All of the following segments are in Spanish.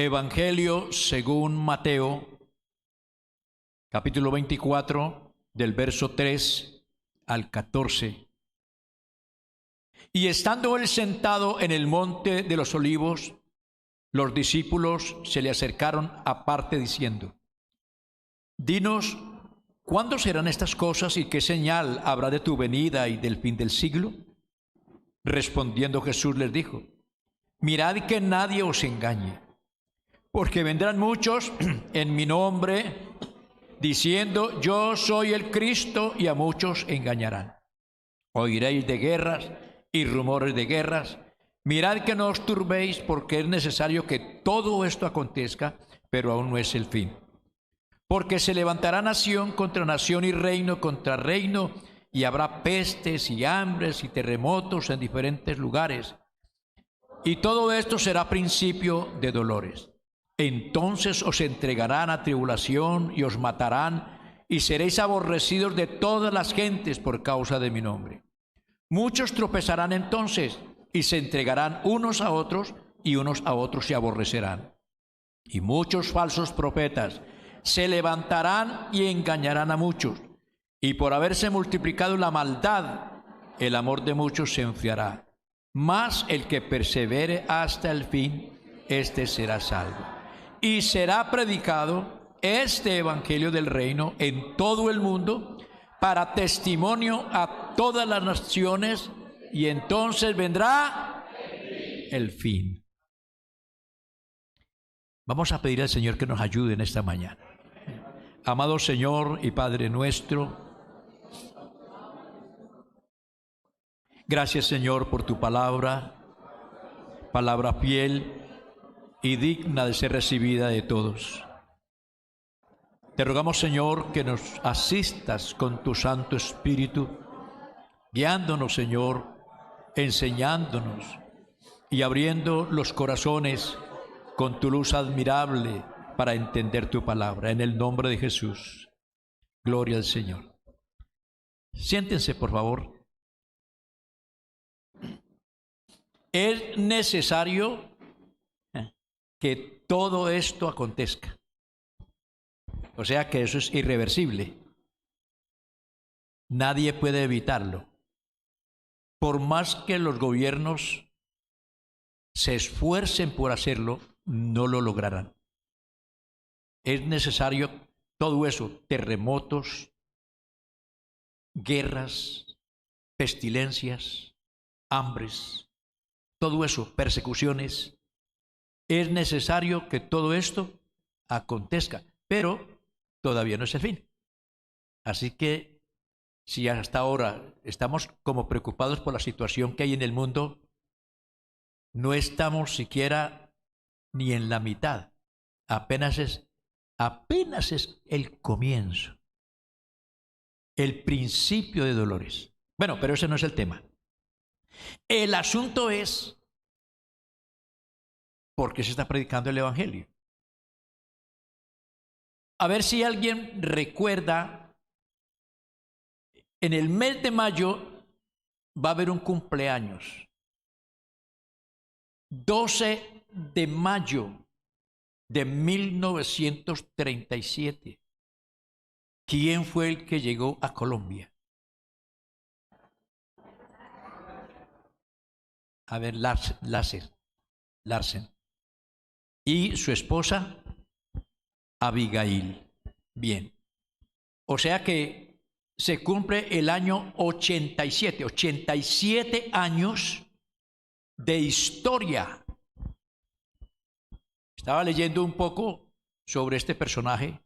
Evangelio según Mateo, capítulo 24, del verso 3 al 14. Y estando él sentado en el monte de los olivos, los discípulos se le acercaron aparte diciendo: Dinos, ¿cuándo serán estas cosas y qué señal habrá de tu venida y del fin del siglo? Respondiendo Jesús les dijo: Mirad que nadie os engañe, porque vendrán muchos en mi nombre, diciendo: Yo soy el Cristo, y a muchos engañarán. Oiréis de guerras y rumores de guerras. Mirad que no os turbéis, porque es necesario que todo esto acontezca, pero aún no es el fin. Porque se levantará nación contra nación y reino contra reino, y habrá pestes y hambres y terremotos en diferentes lugares. Y todo esto será principio de dolores. Entonces os entregarán a tribulación y os matarán, y seréis aborrecidos de todas las gentes por causa de mi nombre. Muchos tropezarán entonces y se entregarán unos a otros, y unos a otros se aborrecerán. Y muchos falsos profetas se levantarán y engañarán a muchos. Y por haberse multiplicado la maldad, el amor de muchos se enfriará. Mas el que persevere hasta el fin, éste será salvo. Y será predicado este evangelio del reino en todo el mundo, para testimonio a todas las naciones, y entonces vendrá el fin. Vamos a pedir al Señor que nos ayude en esta mañana. Amado Señor y Padre nuestro, gracias, Señor, por tu palabra, palabra fiel y digna de ser recibida de todos. Te rogamos, Señor, que nos asistas con tu Santo Espíritu, guiándonos, Señor, enseñándonos y abriendo los corazones con tu luz admirable para entender tu palabra. En el nombre de Jesús. Gloria al Señor. Siéntense, por favor. Es necesario que todo esto acontezca. O sea que eso es irreversible. Nadie puede evitarlo. Por más que los gobiernos se esfuercen por hacerlo, no lo lograrán. Es necesario todo eso: terremotos, guerras, pestilencias, hambres, todo eso, persecuciones. Es necesario que todo esto acontezca, pero todavía no es el fin. Así que si hasta ahora estamos como preocupados por la situación que hay en el mundo, no estamos siquiera ni en la mitad. Apenas es el comienzo, el principio de dolores. Bueno, pero ese no es el tema. El asunto es por qué se está predicando el Evangelio. A ver si alguien recuerda, en el mes de mayo va a haber un cumpleaños. 12 de mayo de 1937. ¿Quién fue el que llegó a Colombia? A ver, Larsen. Y su esposa, Abigail. Bien. O sea que se cumple el año 87. 87 años de historia. Estaba leyendo un poco sobre este personaje,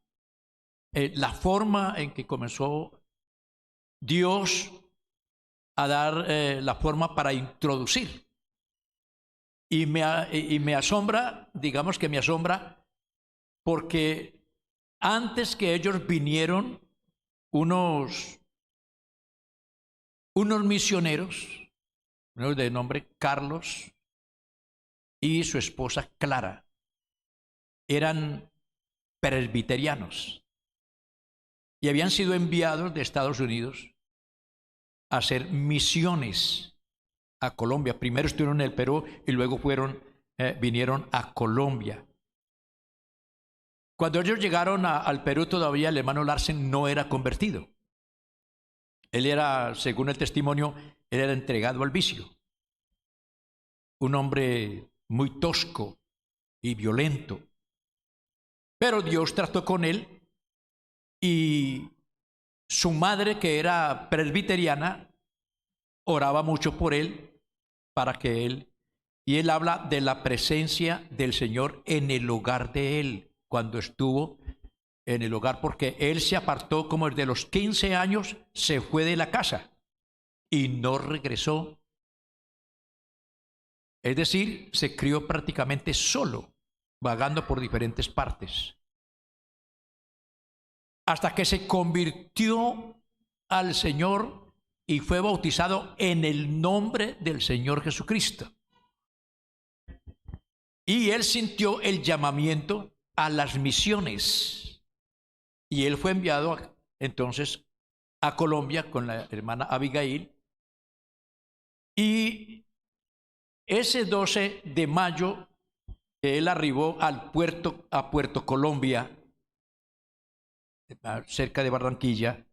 la forma en que comenzó Dios a dar la forma para introducir. Y me asombra, digamos que me asombra, porque antes que ellos vinieron unos misioneros, uno de nombre Carlos y su esposa Clara. Eran presbiterianos y habían sido enviados de Estados Unidos a hacer misiones a Colombia. Primero estuvieron en el Perú y luego vinieron a Colombia. Cuando ellos llegaron al Perú, todavía el hermano Larsen no era convertido. Él era, según el testimonio, él era entregado al vicio. Un hombre muy tosco y violento. Pero Dios trató con él y su madre, que era presbiteriana, oraba mucho por él para que él... Y él habla de la presencia del Señor en el hogar de él, cuando estuvo en el hogar, porque él se apartó como desde los 15 años, se fue de la casa y no regresó. Es decir, se crió prácticamente solo, vagando por diferentes partes, hasta que se convirtió al Señor y fue bautizado en el nombre del Señor Jesucristo. Y él sintió el llamamiento a las misiones. Y él fue enviado entonces a Colombia con la hermana Abigail. Y ese 12 de mayo él arribó a Puerto Colombia, cerca de Barranquilla.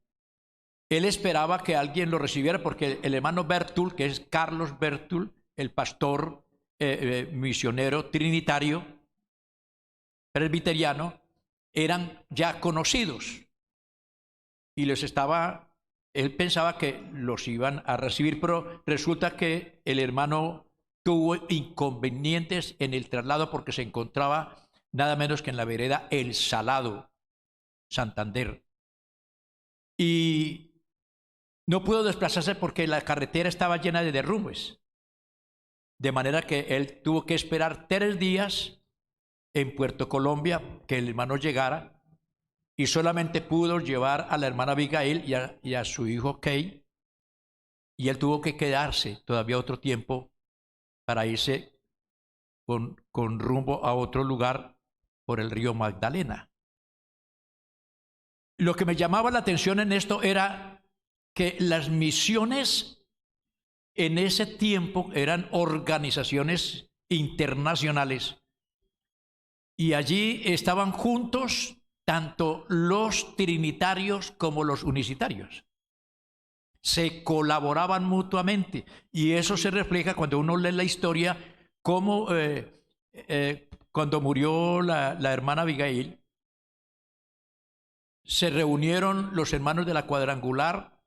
Él esperaba que alguien lo recibiera porque el hermano Bertul, que es Carlos Bertul, el pastor misionero trinitario, presbiteriano, eran ya conocidos. Y él pensaba que los iban a recibir, pero resulta que el hermano tuvo inconvenientes en el traslado porque se encontraba nada menos que en la vereda El Salado, Santander. Y no pudo desplazarse porque la carretera estaba llena de derrumbes. De manera que él tuvo que esperar 3 días en Puerto Colombia que el hermano llegara, y solamente pudo llevar a la hermana Abigail y a su hijo Kay, y él tuvo que quedarse todavía otro tiempo para irse con rumbo a otro lugar por el río Magdalena. Lo que me llamaba la atención en esto era que las misiones en ese tiempo eran organizaciones internacionales y allí estaban juntos tanto los trinitarios como los unicitarios. Se colaboraban mutuamente y eso se refleja cuando uno lee la historia, como cuando murió la hermana Abigail, se reunieron los hermanos de la Cuadrangular,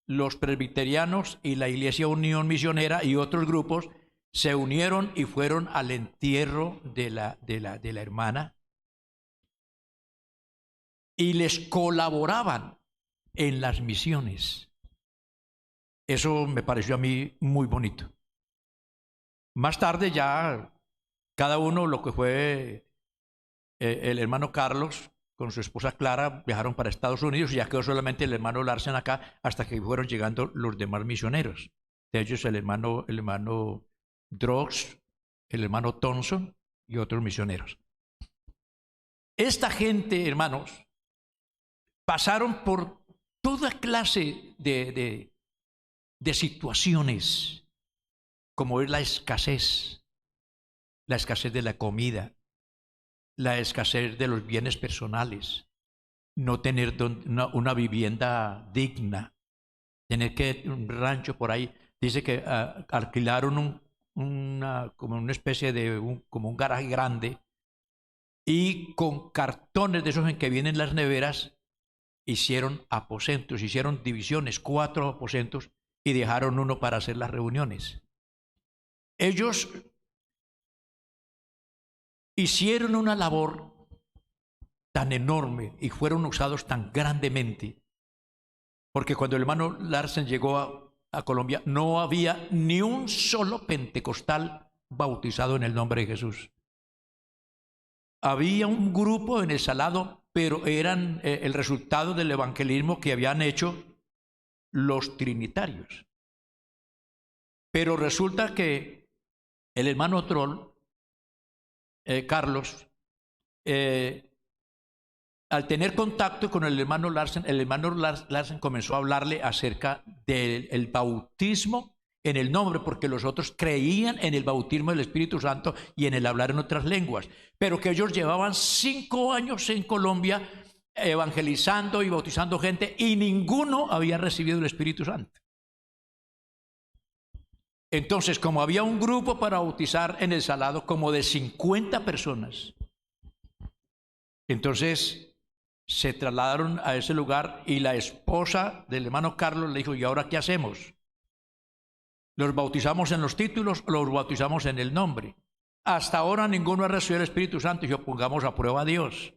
los presbiterianos y la Iglesia Unión Misionera y otros grupos se unieron y fueron al entierro de la hermana y les colaboraban en las misiones. Eso me pareció a mí muy bonito. Más tarde ya cada uno, lo que fue el hermano Carlos con su esposa Clara, viajaron para Estados Unidos y ya quedó solamente el hermano Larsen acá hasta que fueron llegando los demás misioneros. De ellos el hermano Drox, el hermano Thompson y otros misioneros. Esta gente, hermanos, pasaron por toda clase de situaciones, como es la escasez de la comida, la escasez de los bienes personales, no tener una vivienda digna, tener que un rancho por ahí. Dice que alquilaron como una especie de como un garaje grande y con cartones de esos en que vienen las neveras hicieron aposentos, hicieron divisiones, 4 aposentos y dejaron uno para hacer las reuniones. Ellos hicieron una labor tan enorme y fueron usados tan grandemente, porque cuando el hermano Larsen llegó a Colombia no había ni un solo pentecostal bautizado en el nombre de Jesús. Había un grupo en El Salado, pero eran el resultado del evangelismo que habían hecho los trinitarios. Pero resulta que el hermano Troll, Carlos, al tener contacto con el hermano Larsen comenzó a hablarle acerca del bautismo en el nombre, porque los otros creían en el bautismo del Espíritu Santo y en el hablar en otras lenguas, pero que ellos llevaban 5 años en Colombia evangelizando y bautizando gente y ninguno había recibido el Espíritu Santo. Entonces, como había un grupo para bautizar en El Salado como de 50 personas, entonces se trasladaron a ese lugar y la esposa del hermano Carlos le dijo, ¿y ahora qué hacemos? ¿Los bautizamos en los títulos o los bautizamos en el nombre? Hasta ahora ninguno ha recibido el Espíritu Santo y yo pongamos a prueba a Dios.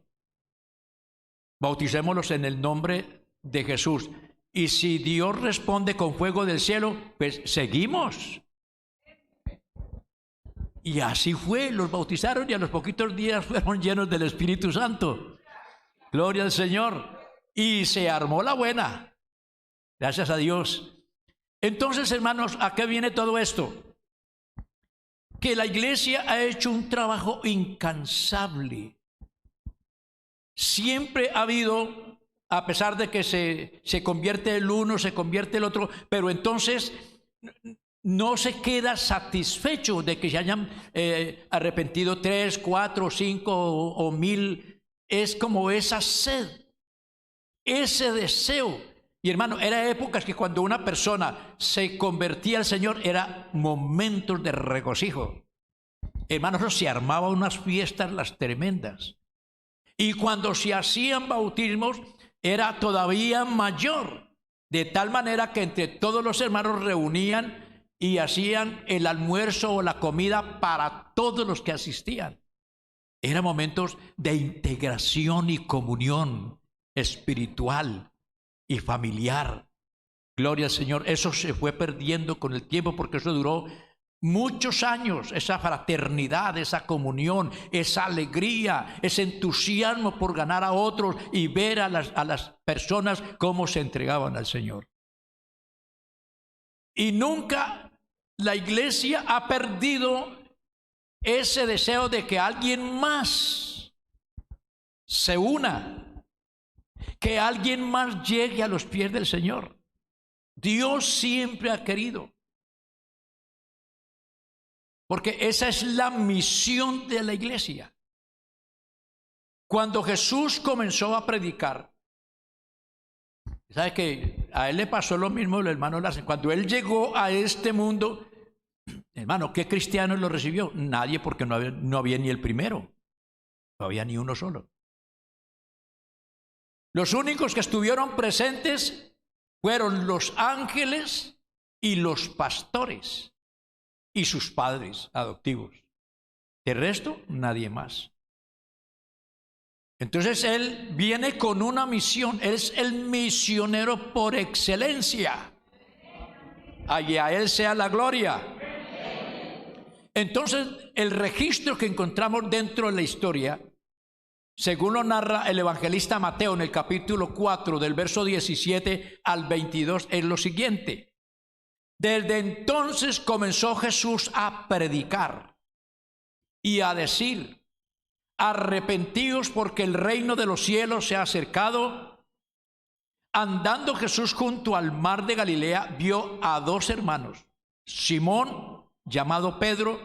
Bauticémoslos en el nombre de Jesús. Y si Dios responde con fuego del cielo, pues seguimos. Y así fue, los bautizaron y a los poquitos días fueron llenos del Espíritu Santo. Gloria al Señor. Y se armó la buena. Gracias a Dios. Entonces, hermanos, ¿a qué viene todo esto? Que la iglesia ha hecho un trabajo incansable. Siempre ha habido, a pesar de que se convierte el uno, se convierte el otro, pero entonces no se queda satisfecho de que se hayan arrepentido 3, 4, 5 o 1000. Es como esa sed, ese deseo. Y hermano, eran épocas que cuando una persona se convertía al Señor, eran momentos de regocijo. Hermanos, se armaban unas fiestas las tremendas. Y cuando se hacían bautismos, era todavía mayor. De tal manera que entre todos los hermanos reunían y hacían el almuerzo o la comida para todos los que asistían. Eran momentos de integración y comunión espiritual y familiar. Gloria al Señor. Eso se fue perdiendo con el tiempo porque eso duró muchos años, esa fraternidad, esa comunión, esa alegría, ese entusiasmo por ganar a otros y ver a las personas cómo se entregaban al Señor. Y nunca la iglesia ha perdido ese deseo de que alguien más se una, que alguien más llegue a los pies del Señor. Dios siempre ha querido. Porque esa es la misión de la iglesia. Cuando Jesús comenzó a predicar, ¿sabe que a él le pasó lo mismo, el hermano Lázaro? Cuando él llegó a este mundo, hermano, ¿qué cristianos lo recibió? Nadie, porque no había ni el primero. No había ni uno solo. Los únicos que estuvieron presentes fueron los ángeles y los pastores y sus padres adoptivos. De resto, nadie más. Entonces él viene con una misión. Él es el misionero por excelencia. Y a él sea la gloria. Entonces el registro que encontramos dentro de la historia, según lo narra el evangelista Mateo en el capítulo 4 del verso 17 al 22, es lo siguiente. Desde entonces comenzó Jesús a predicar y a decir: arrepentíos porque el reino de los cielos se ha acercado. Andando Jesús junto al mar de Galilea, vio a 2 hermanos, Simón, llamado Pedro,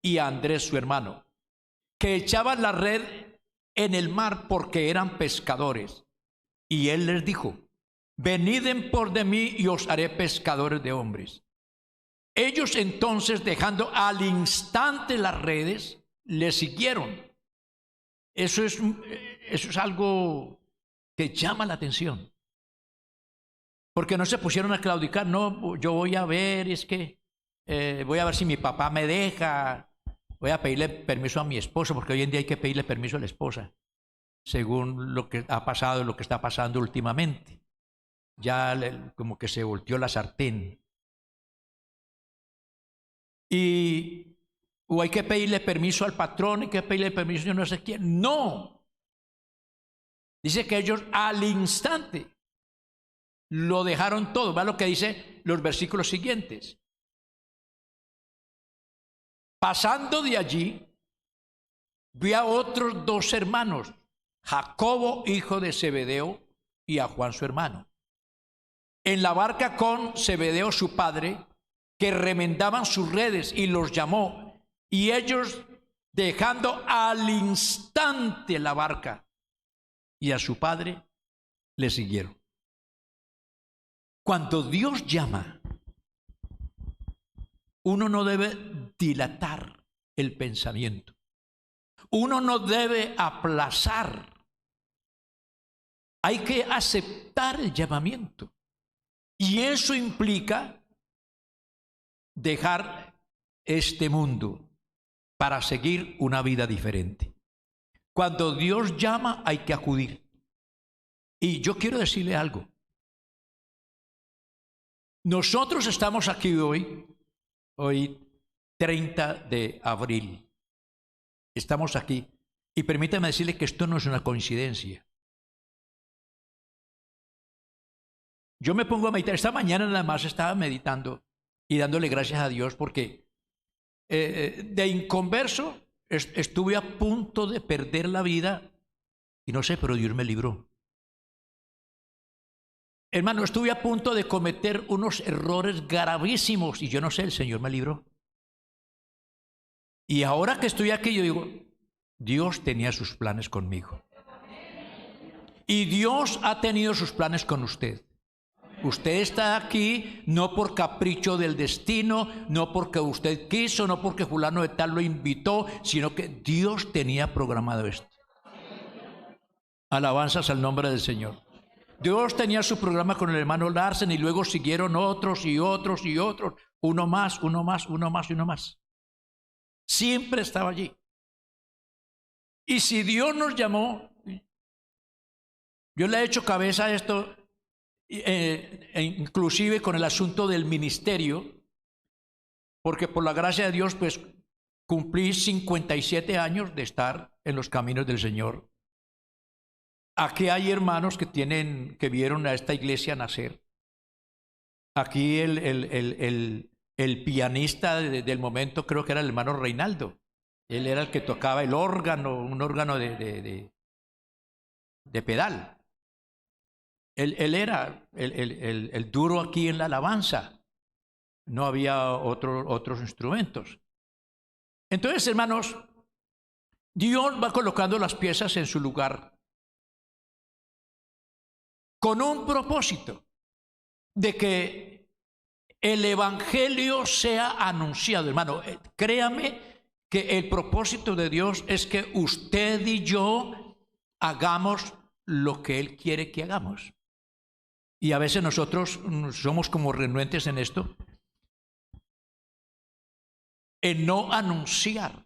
y a Andrés su hermano, que echaban la red en el mar porque eran pescadores. Y él les dijo: venid en pos de mí y os haré pescadores de hombres. Ellos entonces, dejando al instante las redes, le siguieron. Eso es algo que llama la atención. Porque no se pusieron a claudicar. No, yo voy a ver, es que voy a ver si mi papá me deja. Voy a pedirle permiso a mi esposo, porque hoy en día hay que pedirle permiso a la esposa, según lo que ha pasado, lo que está pasando últimamente. Ya como que se volteó la sartén. O hay que pedirle permiso al patrón, hay que pedirle permiso a no sé quién. No. Dice que ellos al instante lo dejaron todo. ¿Va lo que dice los versículos siguientes? Pasando de allí, vi a otros 2 hermanos, Jacobo, hijo de Zebedeo, y a Juan su hermano, en la barca con Zebedeo su padre, que remendaban sus redes, y los llamó. Y ellos, dejando al instante la barca y a su padre, le siguieron. Cuando Dios llama, uno no debe dilatar el pensamiento. Uno no debe aplazar. Hay que aceptar el llamamiento. Y eso implica dejar este mundo para seguir una vida diferente. Cuando Dios llama, hay que acudir. Y yo quiero decirle algo. Nosotros estamos aquí hoy 30 de abril. Estamos aquí. Y permítame decirle que esto no es una coincidencia. Yo me pongo a meditar. Esta mañana nada más estaba meditando y dándole gracias a Dios porque de inconverso estuve a punto de perder la vida y no sé, pero Dios me libró. Hermano, estuve a punto de cometer unos errores gravísimos y yo no sé, el Señor me libró. Y ahora que estoy aquí, yo digo, Dios tenía sus planes conmigo. Y Dios ha tenido sus planes con usted. Usted está aquí no por capricho del destino, no porque usted quiso, no porque fulano de tal lo invitó, sino que Dios tenía programado esto. Alabanzas al nombre del Señor. Dios tenía su programa con el hermano Larsen y luego siguieron otros y otros y otros. Uno más, uno más, uno más y uno más. Siempre estaba allí. Y si Dios nos llamó, yo le he hecho cabeza a esto, inclusive con el asunto del ministerio, porque por la gracia de Dios, pues cumplí 57 años de estar en los caminos del Señor. Aquí hay hermanos que vieron a esta iglesia nacer. Aquí el pianista del momento creo que era el hermano Reinaldo. Él era el que tocaba el órgano, un órgano de pedal. Él era el duro aquí en la alabanza. No había otros instrumentos. Entonces, hermanos, Dios va colocando las piezas en su lugar con un propósito de que el evangelio sea anunciado. Hermano, créame que el propósito de Dios es que usted y yo hagamos lo que Él quiere que hagamos. Y a veces nosotros somos como renuentes en esto, en no anunciar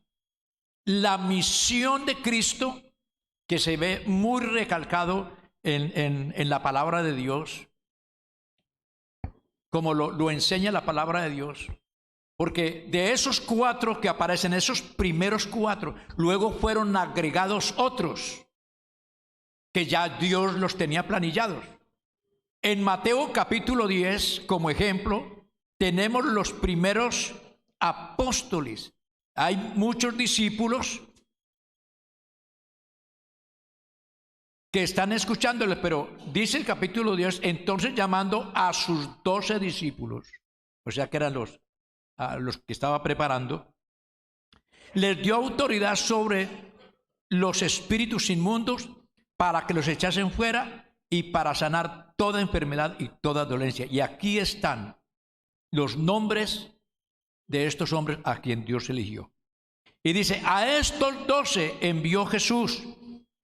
la misión de Cristo, que se ve muy recalcado en la palabra de Dios, como lo enseña la palabra de Dios. Porque de esos 4 que aparecen, esos primeros 4, luego fueron agregados otros que ya Dios los tenía planillados. En Mateo capítulo 10, como ejemplo, tenemos los primeros apóstoles. Hay muchos discípulos que están escuchándole, pero dice el capítulo 10, entonces llamando a sus 12 discípulos, o sea que eran los que estaba preparando, les dio autoridad sobre los espíritus inmundos para que los echasen fuera y para sanar toda enfermedad y toda dolencia. Y aquí están los nombres de estos hombres a quien Dios eligió. Y dice, a estos 12 envió Jesús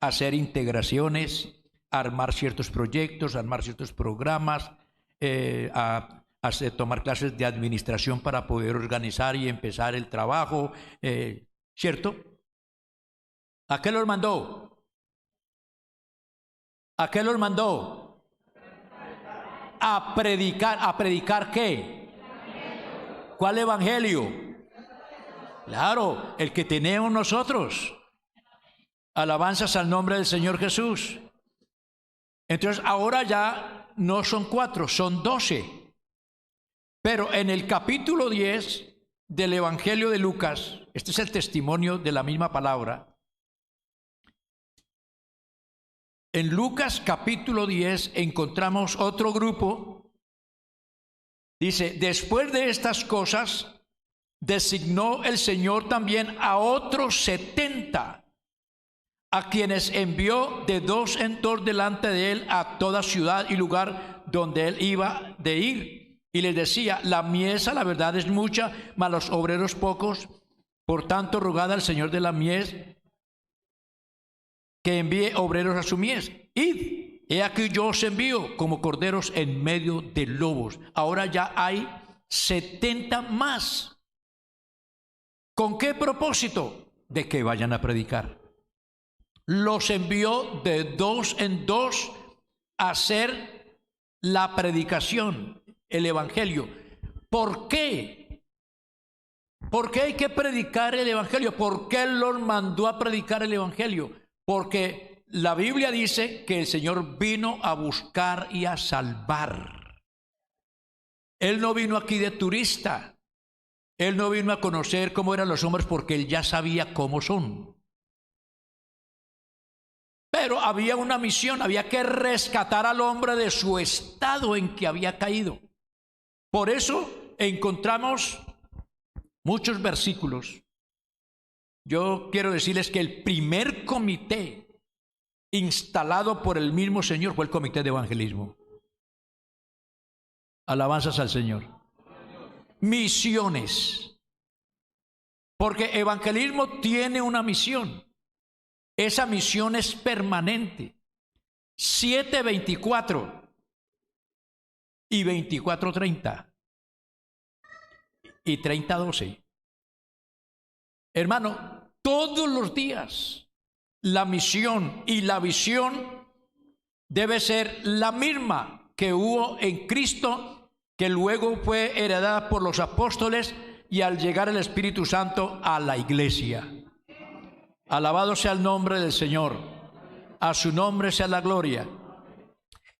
a hacer integraciones, a armar ciertos proyectos, a armar ciertos programas, a tomar clases de administración para poder organizar y empezar el trabajo, ¿cierto? ¿A qué los mandó? ¿A qué los mandó? A predicar. ¿A predicar qué? ¿Cuál evangelio? Claro, el que tenemos nosotros. Alabanzas al nombre del Señor Jesús. Entonces ahora ya no son 4, son 12. Pero en el capítulo 10 del Evangelio de Lucas, este es el testimonio de la misma palabra. En Lucas capítulo 10 encontramos otro grupo Dice, después de estas cosas, designó el Señor también a otros 70, a quienes envió de dos en dos delante de él a toda ciudad y lugar donde él iba de ir. Y les decía, la mies a la verdad es mucha, mas los obreros pocos. Por tanto, rogad al Señor de la mies que envíe obreros a su mies. Id, he aquí yo os envío como corderos en medio de lobos. Ahora ya hay 70 más. ¿Con qué propósito? De que vayan a predicar. Los envió de dos en dos a hacer la predicación, el evangelio. ¿Por qué? ¿Por qué hay que predicar el evangelio? ¿Por qué los mandó a predicar el evangelio? Porque la Biblia dice que el Señor vino a buscar y a salvar. Él no vino aquí de turista. Él no vino a conocer cómo eran los hombres porque él ya sabía cómo son. Pero había una misión, había que rescatar al hombre de su estado en que había caído. Por eso encontramos muchos versículos. Yo quiero decirles que el primer comité instalado por el mismo Señor fue el comité de evangelismo. Alabanzas al Señor. Misiones. Porque evangelismo tiene una misión. Esa misión es permanente. 7:24 y 24:30 y 30:12. Hermano, todos los días la misión y la visión debe ser la misma que hubo en Cristo, que luego fue heredada por los apóstoles y al llegar el Espíritu Santo a la iglesia. Alabado sea el nombre del Señor. A su nombre sea la gloria.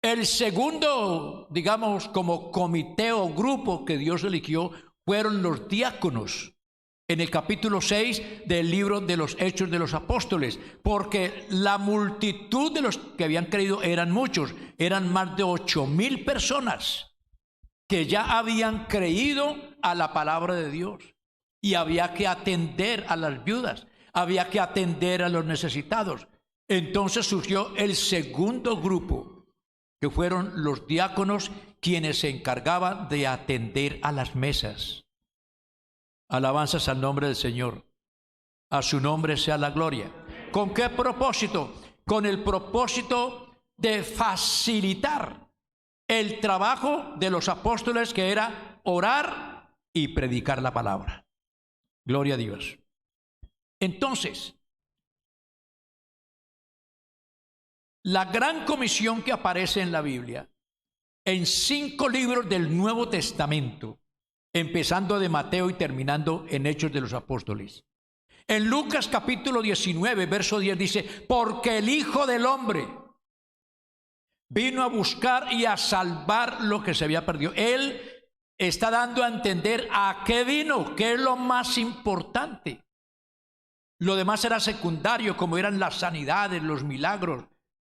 El segundo, digamos, como comité o grupo que Dios eligió fueron los diáconos. En el capítulo 6 del libro de los Hechos de los Apóstoles, porque la multitud de los que habían creído eran muchos, eran más de 8,000 personas que ya habían creído a la palabra de Dios, y había que atender a las viudas, había que atender a los necesitados. Entonces surgió el segundo grupo, que fueron los diáconos, quienes se encargaban de atender a las mesas. Alabanzas al nombre del Señor. A su nombre sea la gloria. ¿Con qué propósito? Con el propósito de facilitar el trabajo de los apóstoles, que era orar y predicar la palabra. Gloria a Dios. Entonces, la gran comisión que aparece en la Biblia, en 5 libros del Nuevo Testamento, empezando de Mateo y terminando en Hechos de los Apóstoles. En Lucas capítulo 19, verso 10 dice, porque el Hijo del Hombre vino a buscar y a salvar lo que se había perdido. Él está dando a entender a qué vino, qué es lo más importante. Lo demás era secundario, como eran las sanidades, los milagros,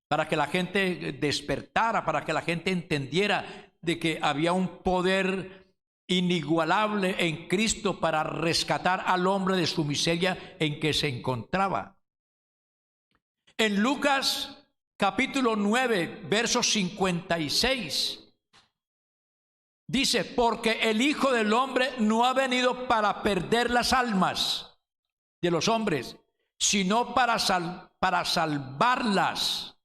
para que la gente despertara, para que la gente entendiera de que había un poder inigualable en Cristo para rescatar al hombre de su miseria en que se encontraba. En Lucas capítulo 9, verso 56, dice, porque el Hijo del Hombre no ha venido para perder las almas de los hombres, sino para salvarlas.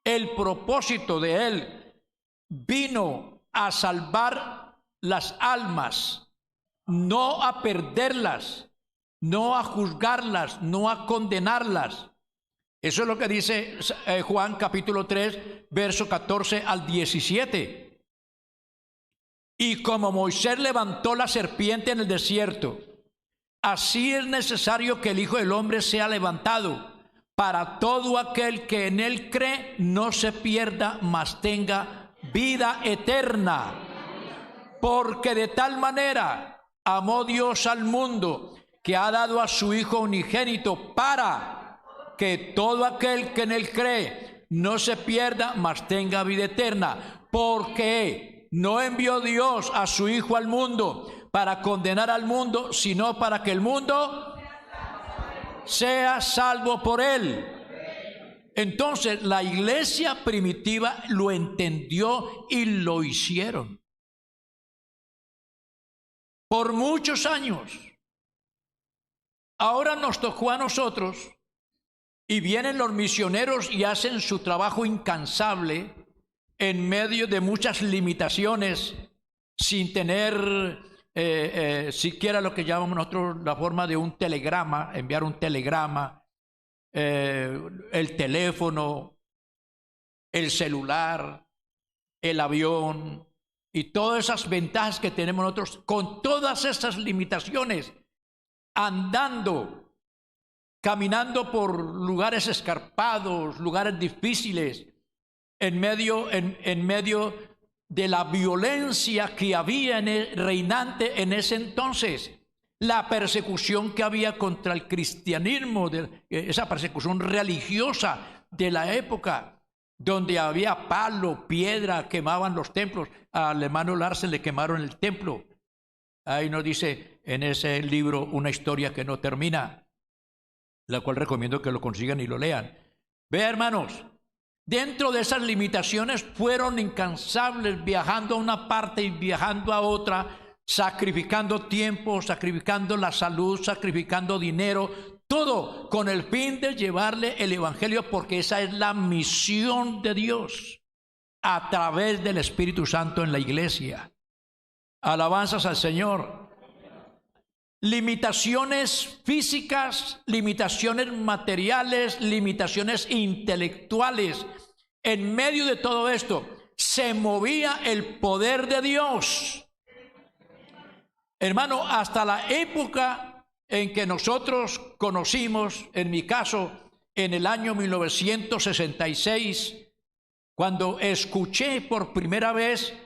El propósito de él vino a salvar las almas, no a perderlas, no a juzgarlas, no a condenarlas. Eso es lo que dice Juan capítulo 3, verso 14 al 17. Y como Moisés levantó la serpiente en el desierto, así es necesario que el Hijo del Hombre sea levantado, para todo aquel que en él cree no se pierda, mas tenga vida eterna. Porque de tal manera amó Dios al mundo, que ha dado a su Hijo unigénito, para que todo aquel que en él cree no se pierda, mas tenga vida eterna. Porque no envió Dios a su Hijo al mundo para condenar al mundo, sino para que el mundo sea salvo por él. Entonces la iglesia primitiva lo entendió y lo hicieron. Por muchos años. Ahora nos tocó a nosotros y vienen los misioneros y hacen su trabajo incansable en medio de muchas limitaciones, sin tener siquiera lo que llamamos nosotros la forma de un telegrama, enviar un telegrama, el teléfono, el celular, el avión y todas esas ventajas que tenemos nosotros. Con todas esas limitaciones, andando, caminando por lugares escarpados, lugares difíciles, en medio de la violencia que había reinante en ese entonces, la persecución que había contra el cristianismo, esa persecución religiosa de la época, donde había palo, piedra, quemaban los templos. Al hermano Larsen le quemaron el templo. Ahí nos dice en ese libro una historia que no termina, la cual recomiendo que lo consigan y lo lean. Vea, hermanos, dentro de esas limitaciones fueron incansables, viajando a una parte y viajando a otra, sacrificando tiempo, sacrificando la salud, sacrificando dinero, todo con el fin de llevarle el evangelio, porque esa es la misión de Dios a través del Espíritu Santo en la iglesia. Alabanzas al Señor. Limitaciones físicas, limitaciones materiales, limitaciones intelectuales. En medio de todo esto se movía el poder de Dios. Hermano, hasta la época en que nosotros conocimos, en mi caso, en el año 1966, cuando escuché por primera vez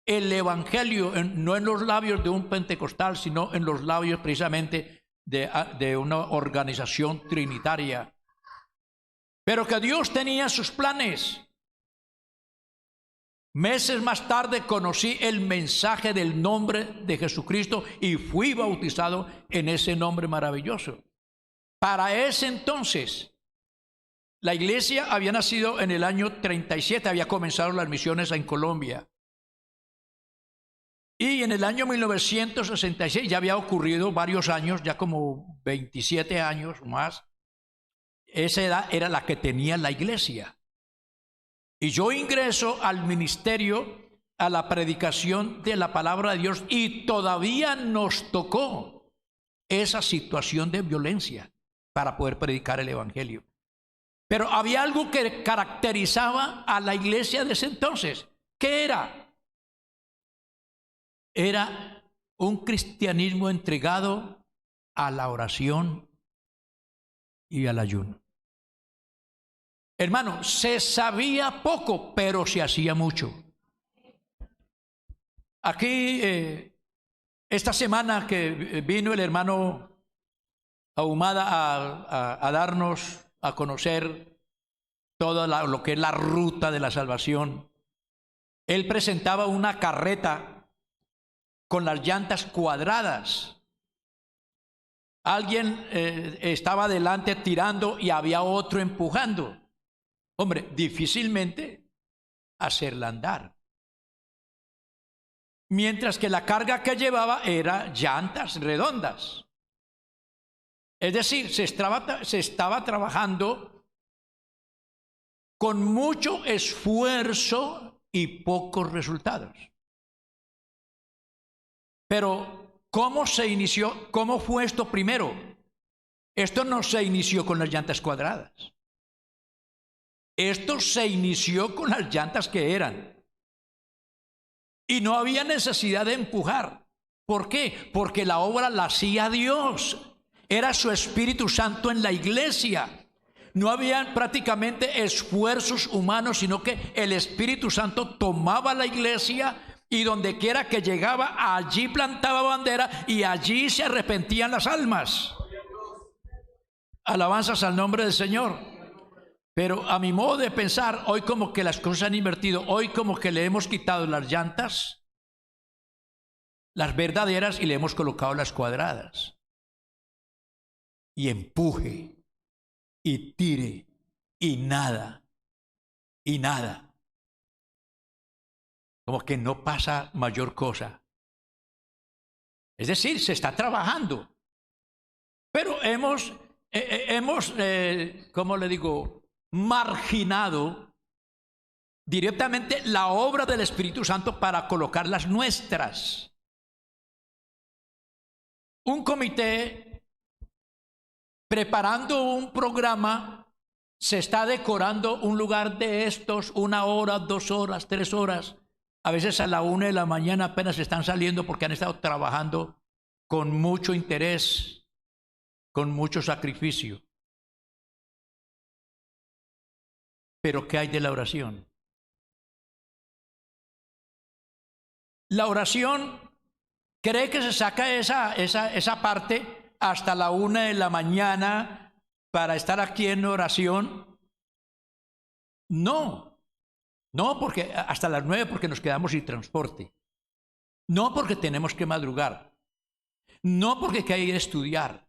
el evangelio, no en los labios de un pentecostal, sino en los labios precisamente de una organización trinitaria. Pero que Dios tenía sus planes. Meses más tarde conocí el mensaje del nombre de Jesucristo y fui bautizado en ese nombre maravilloso. Para ese entonces, la iglesia había nacido en el año 37, había comenzado las misiones en Colombia. Y en el año 1966, ya había ocurrido varios años, ya como 27 años más, esa edad era la que tenía la iglesia. Y yo ingreso al ministerio, a la predicación de la palabra de Dios, y todavía nos tocó esa situación de violencia para poder predicar el evangelio. Pero había algo que caracterizaba a la iglesia de ese entonces. ¿Qué era? Era un cristianismo entregado a la oración y al ayuno. Hermano, se sabía poco, pero se hacía mucho. Aquí, esta semana que vino el hermano Ahumada a darnos a conocer todo lo que es la ruta de la salvación, él presentaba una carreta con las llantas cuadradas. Alguien estaba delante tirando y había otro empujando. Hombre, difícilmente hacerla andar. Mientras que la carga que llevaba era llantas redondas. Es decir, se estaba trabajando con mucho esfuerzo y pocos resultados. Pero, ¿cómo se inició? ¿Cómo fue esto primero? Esto no se inició con las llantas cuadradas. Esto se inició con las llantas que eran. Y no había necesidad de empujar. ¿Por qué? Porque la obra la hacía Dios. Era su Espíritu Santo en la iglesia. No había prácticamente esfuerzos humanos, sino que el Espíritu Santo tomaba la iglesia y donde quiera que llegaba, allí plantaba bandera y allí se arrepentían las almas. Alabanzas al nombre del Señor. Pero a mi modo de pensar, hoy como que las cosas han invertido, hoy como que le hemos quitado las llantas, las verdaderas, y le hemos colocado las cuadradas. Y empuje, y tire, y nada, y nada. Como que no pasa mayor cosa. Es decir, se está trabajando. Pero hemos ¿cómo le digo?, marginado directamente la obra del Espíritu Santo para colocar las nuestras. Un comité preparando un programa se está decorando un lugar de estos 1 hora, 2 horas, 3 horas. A veces a la 1 de la mañana apenas están saliendo porque han estado trabajando con mucho interés, con mucho sacrificio. Pero ¿qué hay de la oración? La oración, ¿cree que se saca esa parte hasta la 1 de la mañana para estar aquí en oración? No, no, porque hasta las 9 porque nos quedamos sin transporte. No porque tenemos que madrugar. No porque hay que ir a estudiar.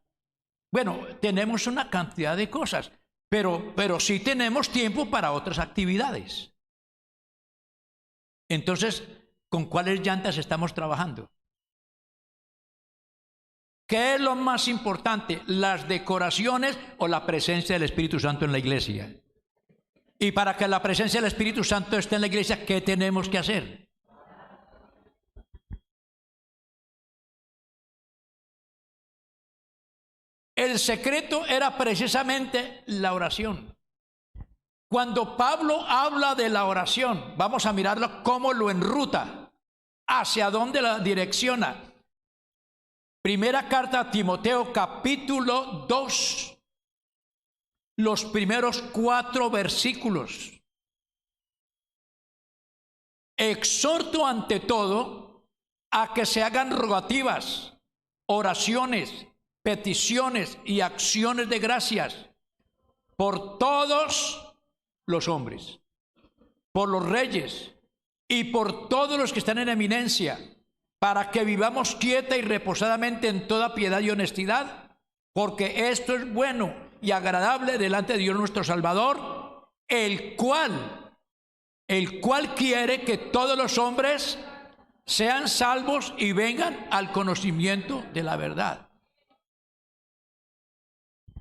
Bueno, tenemos una cantidad de cosas, pero sí tenemos tiempo para otras actividades. Entonces, ¿con cuáles llantas estamos trabajando? ¿Qué es lo más importante? ¿Las decoraciones o la presencia del Espíritu Santo en la iglesia? Y para que la presencia del Espíritu Santo esté en la iglesia, ¿qué tenemos que hacer? El secreto era precisamente la oración. Cuando Pablo habla de la oración, vamos a mirarlo cómo lo enruta, hacia dónde la direcciona. Primera carta a Timoteo, capítulo 2, los primeros 4 versículos. Exhorto ante todo a que se hagan rogativas, oraciones, peticiones y acciones de gracias por todos los hombres, por los reyes y por todos los que están en eminencia, para que vivamos quieta y reposadamente en toda piedad y honestidad, porque esto es bueno y agradable delante de Dios nuestro Salvador, el cual quiere que todos los hombres sean salvos y vengan al conocimiento de la verdad.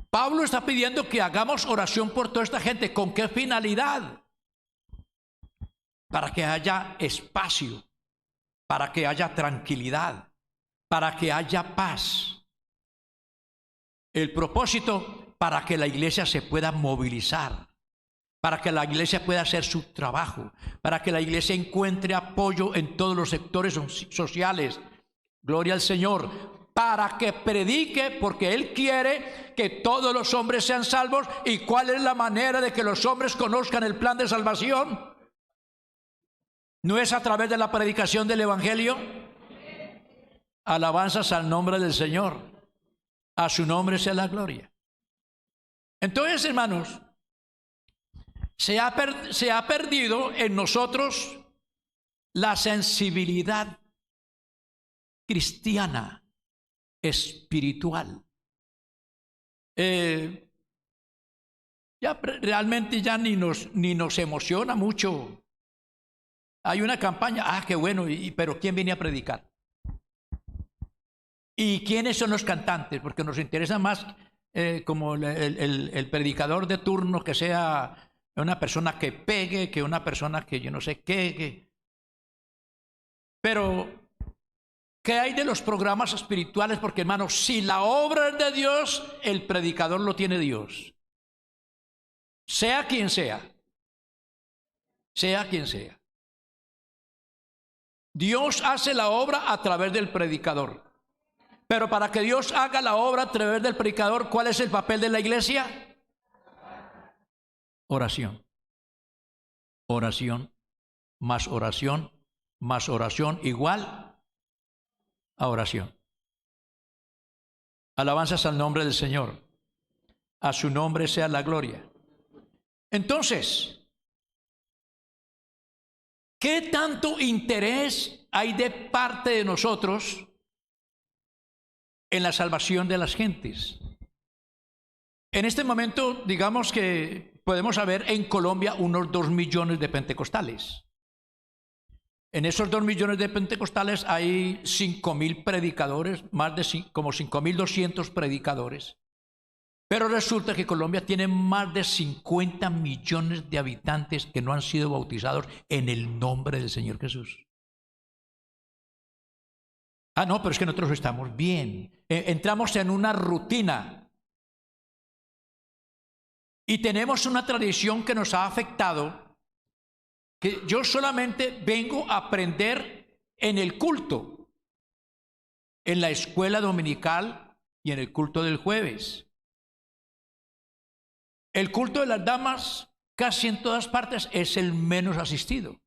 Pablo está pidiendo que hagamos oración por toda esta gente. ¿Con qué finalidad? Para que haya espacio, para que haya tranquilidad, para que haya paz. El propósito, para que la iglesia se pueda movilizar, para que la iglesia pueda hacer su trabajo, para que la iglesia encuentre apoyo en todos los sectores sociales. Gloria al Señor. Para que predique, porque Él quiere que todos los hombres sean salvos. ¿Y cuál es la manera de que los hombres conozcan el plan de salvación? ¿No es a través de la predicación del Evangelio? Alabanzas al nombre del Señor. A su nombre sea la gloria. Entonces, hermanos, se ha perdido en nosotros la sensibilidad cristiana, espiritual. Realmente ya ni nos emociona mucho. Hay una campaña, qué bueno, pero ¿quién viene a predicar? ¿Y quiénes son los cantantes? Porque nos interesa más como el predicador de turno, que sea una persona que pegue, que una persona que yo no sé qué. Pero, ¿qué hay de los programas espirituales? Porque, hermanos, si la obra es de Dios, el predicador lo tiene Dios. Sea quien sea. Sea quien sea. Dios hace la obra a través del predicador. Pero para que Dios haga la obra a través del predicador, ¿cuál es el papel de la iglesia? Oración. Oración, más oración, más oración, igual a oración. Alabanzas al nombre del Señor. A su nombre sea la gloria. Entonces, ¿qué tanto interés hay de parte de nosotros en la salvación de las gentes? En este momento, digamos que podemos haber en Colombia unos 2 millones de pentecostales. En esos 2 millones de pentecostales hay 5.000 predicadores, como 5.200 predicadores. Pero resulta que Colombia tiene más de 50 millones de habitantes que no han sido bautizados en el nombre del Señor Jesús. No, pero es que nosotros estamos bien. Entramos en una rutina. Y tenemos una tradición que nos ha afectado, que yo solamente vengo a aprender en el culto, en la escuela dominical y en el culto del jueves. El culto de las damas casi en todas partes es el menos asistido.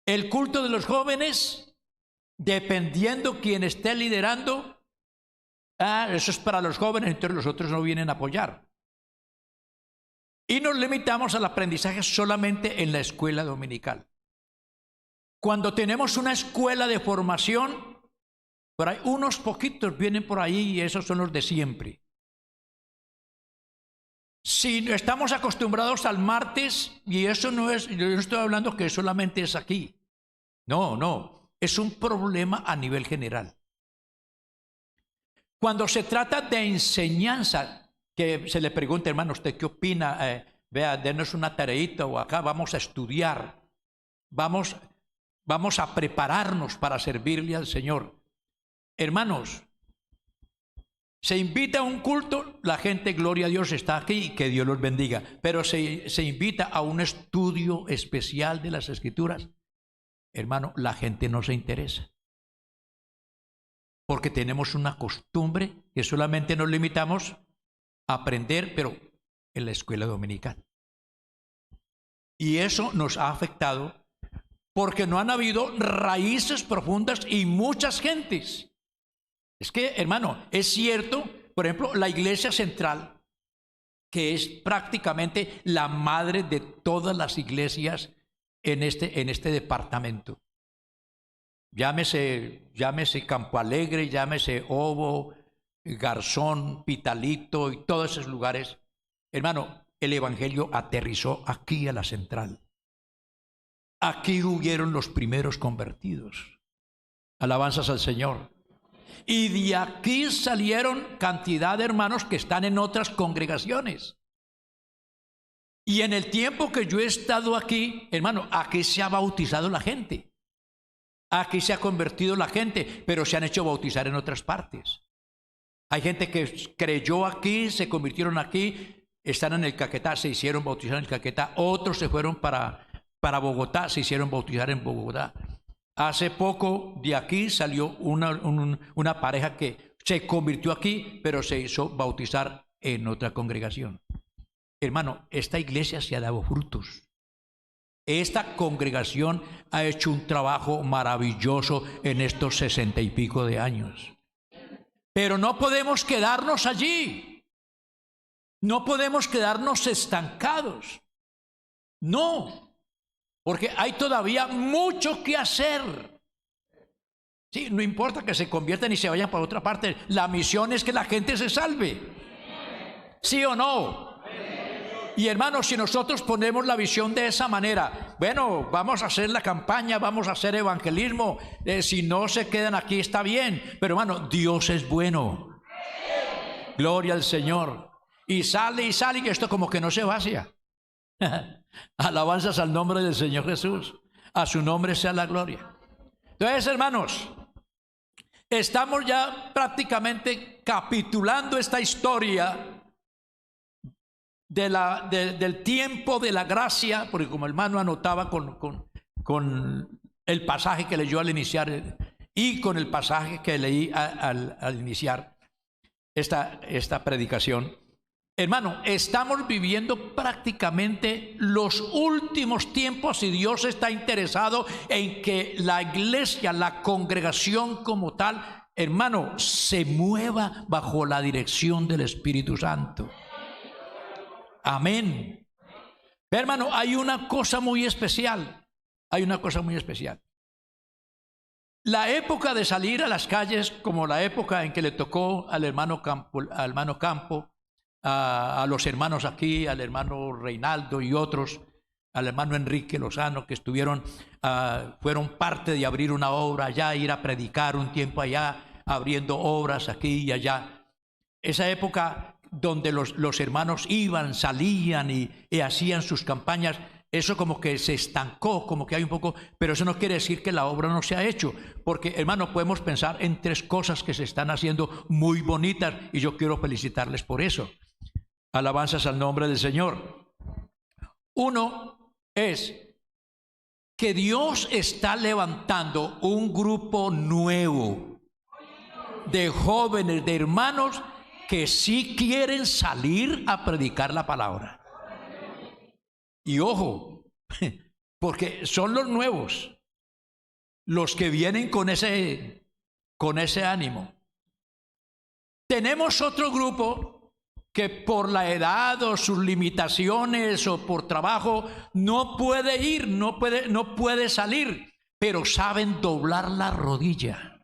El culto de los jóvenes, dependiendo quién esté liderando, eso es para los jóvenes, entonces los otros no vienen a apoyar. Y nos limitamos al aprendizaje solamente en la escuela dominical. Cuando tenemos una escuela de formación, por ahí unos poquitos vienen por ahí y esos son los de siempre. Si estamos acostumbrados al martes, y eso no es, yo no estoy hablando que solamente es aquí. No, es un problema a nivel general. Cuando se trata de enseñanza, que se le pregunta, hermano, ¿usted qué opina? Vea, denos una tareita o acá vamos a estudiar, vamos a prepararnos para servirle al Señor. Hermanos, se invita a un culto, la gente, gloria a Dios, está aquí y que Dios los bendiga, pero se invita a un estudio especial de las Escrituras. Hermano, la gente no se interesa. Porque tenemos una costumbre que solamente nos limitamos a aprender, pero en la escuela dominical. Y eso nos ha afectado porque no han habido raíces profundas y muchas gentes. Es que, hermano, es cierto, por ejemplo, la iglesia central, que es prácticamente la madre de todas las iglesias en este departamento. Llámese Campo Alegre, llámese Ovo, Garzón, Pitalito y todos esos lugares. Hermano, el evangelio aterrizó aquí a la central. Aquí hubieron los primeros convertidos. Alabanzas al Señor. Y de aquí salieron cantidad de hermanos que están en otras congregaciones. Y en el tiempo que yo he estado aquí, hermano, aquí se ha bautizado la gente. Aquí se ha convertido la gente, pero se han hecho bautizar en otras partes. Hay gente que creyó aquí, se convirtieron aquí, están en el Caquetá, se hicieron bautizar en el Caquetá. Otros se fueron para Bogotá, se hicieron bautizar en Bogotá. Hace poco de aquí salió una pareja que se convirtió aquí, pero se hizo bautizar en otra congregación. Hermano, esta iglesia se ha dado frutos. Esta congregación ha hecho un trabajo maravilloso en estos 60 y pico de años. Pero no podemos quedarnos allí. No podemos quedarnos estancados. No, porque hay todavía mucho que hacer. Sí, no importa que se conviertan y se vayan para otra parte. La misión es que la gente se salve. ¿Sí o no? Y hermanos, si nosotros ponemos la visión de esa manera, bueno, vamos a hacer la campaña, vamos a hacer evangelismo, si no se quedan aquí está bien, pero hermano, Dios es bueno. Gloria al Señor. Y sale y esto como que no se vacía. Alabanzas al nombre del Señor Jesús. A su nombre sea la gloria. Entonces, hermanos, estamos ya prácticamente capitulando esta historia del tiempo de la gracia, porque como el hermano anotaba con el pasaje que leyó al iniciar y con el pasaje que leí al iniciar esta predicación, hermano, estamos viviendo prácticamente los últimos tiempos y Dios está interesado en que la iglesia, la congregación como tal, hermano, se mueva bajo la dirección del Espíritu Santo. Amén. Hermano, hay una cosa muy especial. Hay una cosa muy especial. La época de salir a las calles, como la época en que le tocó al hermano Campo, a los hermanos aquí, al hermano Reinaldo y otros, al hermano Enrique Lozano, que fueron parte de abrir una obra allá, ir a predicar un tiempo allá, abriendo obras aquí y allá. Esa época donde los hermanos iban, salían y hacían sus campañas, eso como que se estancó, como que hay un poco, pero eso no quiere decir que la obra no se ha hecho, porque hermano, podemos pensar en 3 cosas que se están haciendo muy bonitas y yo quiero felicitarles por eso. Alabanzas al nombre del Señor. Uno es que Dios está levantando un grupo nuevo de jóvenes, de hermanos que sí quieren salir a predicar la palabra. Y ojo, porque son los nuevos, los que vienen con ese ánimo. Tenemos otro grupo que por la edad o sus limitaciones o por trabajo no puede ir, no puede salir, pero saben doblar la rodilla.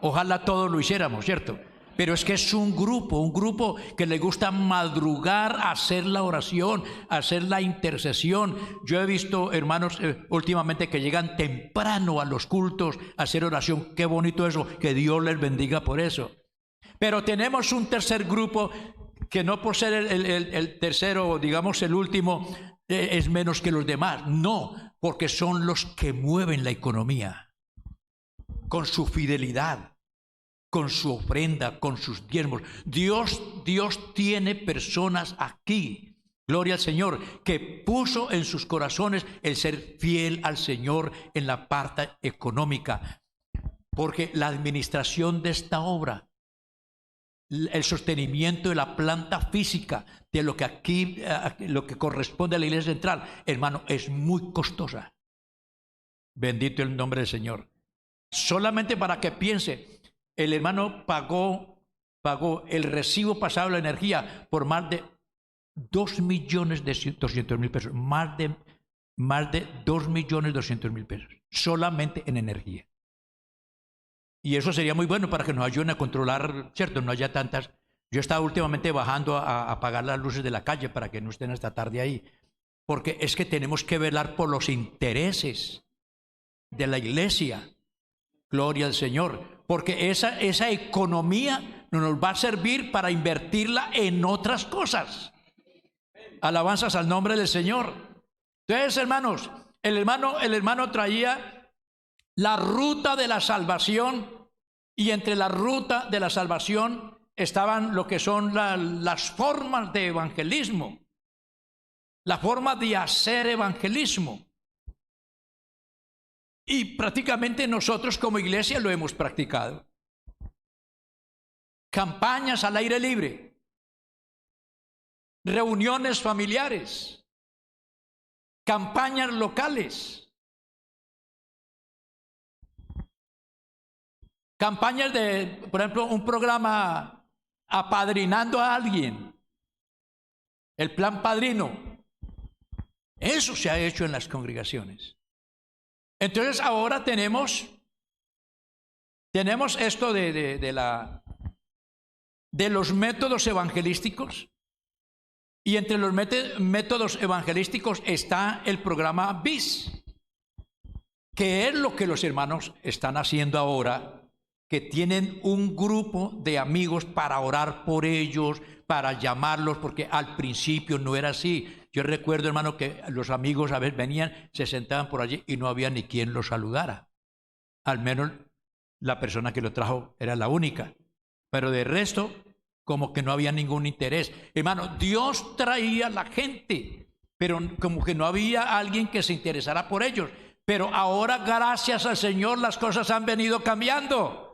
Ojalá todos lo hiciéramos, ¿cierto? Pero es que es un grupo que le gusta madrugar, hacer la oración, hacer la intercesión. Yo he visto hermanos últimamente que llegan temprano a los cultos a hacer oración. Qué bonito eso, que Dios les bendiga por eso. Pero tenemos un tercer grupo que no por ser el tercero, digamos el último, es menos que los demás. No, porque son los que mueven la economía con su fidelidad, con su ofrenda, con sus diezmos. Dios tiene personas aquí, gloria al Señor, que puso en sus corazones el ser fiel al Señor en la parte económica, porque la administración de esta obra, el sostenimiento de la planta física de lo que aquí, lo que corresponde a la iglesia central, hermano, es muy costosa. Bendito el nombre del Señor. Solamente para que piense, el hermano pagó el recibo pasado de la energía por más de 2.200.000 pesos, más de 2.200.000 pesos, solamente en energía. Y eso sería muy bueno para que nos ayuden a controlar, ¿cierto? No haya tantas. Yo estaba últimamente bajando a apagar las luces de la calle para que no estén hasta tarde ahí, porque es que tenemos que velar por los intereses de la iglesia. Gloria al Señor, porque esa economía no nos va a servir para invertirla en otras cosas. Alabanzas al nombre del Señor. Entonces, hermanos, el hermano traía la ruta de la salvación, y entre la ruta de la salvación estaban lo que son las formas de evangelismo, la forma de hacer evangelismo. Y prácticamente nosotros como iglesia lo hemos practicado. Campañas al aire libre, reuniones familiares, campañas locales, campañas de, por ejemplo, un programa apadrinando a alguien, el plan padrino. Eso se ha hecho en las congregaciones. Entonces ahora tenemos esto de los métodos evangelísticos, y entre los métodos evangelísticos está el programa BIS, que es lo que los hermanos están haciendo ahora, que tienen un grupo de amigos para orar por ellos, para llamarlos, porque al principio no era así. Yo recuerdo, hermano, que los amigos a veces venían, se sentaban por allí y no había ni quien los saludara. Al menos la persona que lo trajo era la única. Pero de resto, como que no había ningún interés. Hermano, Dios traía a la gente, pero como que no había alguien que se interesara por ellos. Pero ahora, gracias al Señor, las cosas han venido cambiando.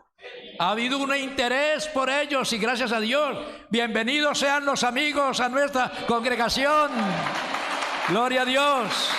Ha habido un interés por ellos y gracias a Dios. Bienvenidos sean los amigos a nuestra congregación. Gloria a Dios.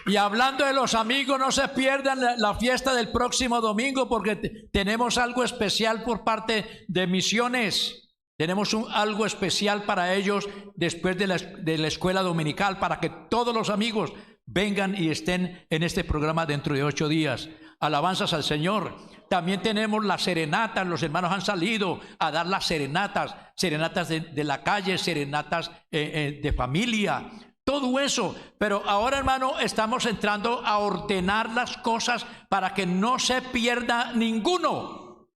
Y hablando de los amigos, no se pierdan la fiesta del próximo domingo, porque tenemos algo especial por parte de Misiones. Tenemos algo especial para ellos después de la escuela dominical, para que todos los amigos vengan y estén en este programa dentro de 8 días. Alabanzas al Señor. También tenemos las serenatas. Los hermanos han salido a dar las serenatas, serenatas de la calle, serenatas de familia, todo eso. Pero ahora, hermano, estamos entrando a ordenar las cosas para que no se pierda ninguno,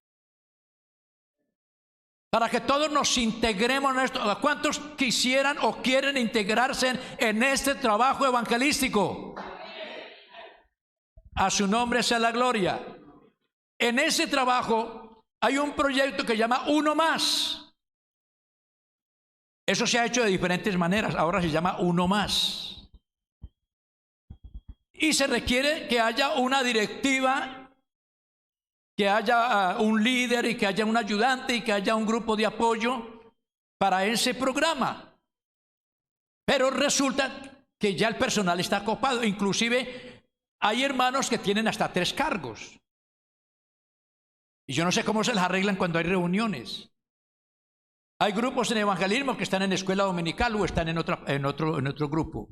para que todos nos integremos en esto. ¿Cuántos quisieran o quieren integrarse en este trabajo evangelístico? A su nombre sea la gloria. En ese trabajo hay un proyecto que se llama Uno Más. Eso se ha hecho de diferentes maneras. Ahora se llama Uno Más. Y se requiere que haya una directiva, que haya un líder y que haya un ayudante y que haya un grupo de apoyo para ese programa. Pero resulta que ya el personal está copado. Inclusive hay hermanos que tienen hasta 3 cargos. Y yo no sé cómo se las arreglan cuando hay reuniones. Hay grupos en evangelismo que están en escuela dominical o están en otro grupo.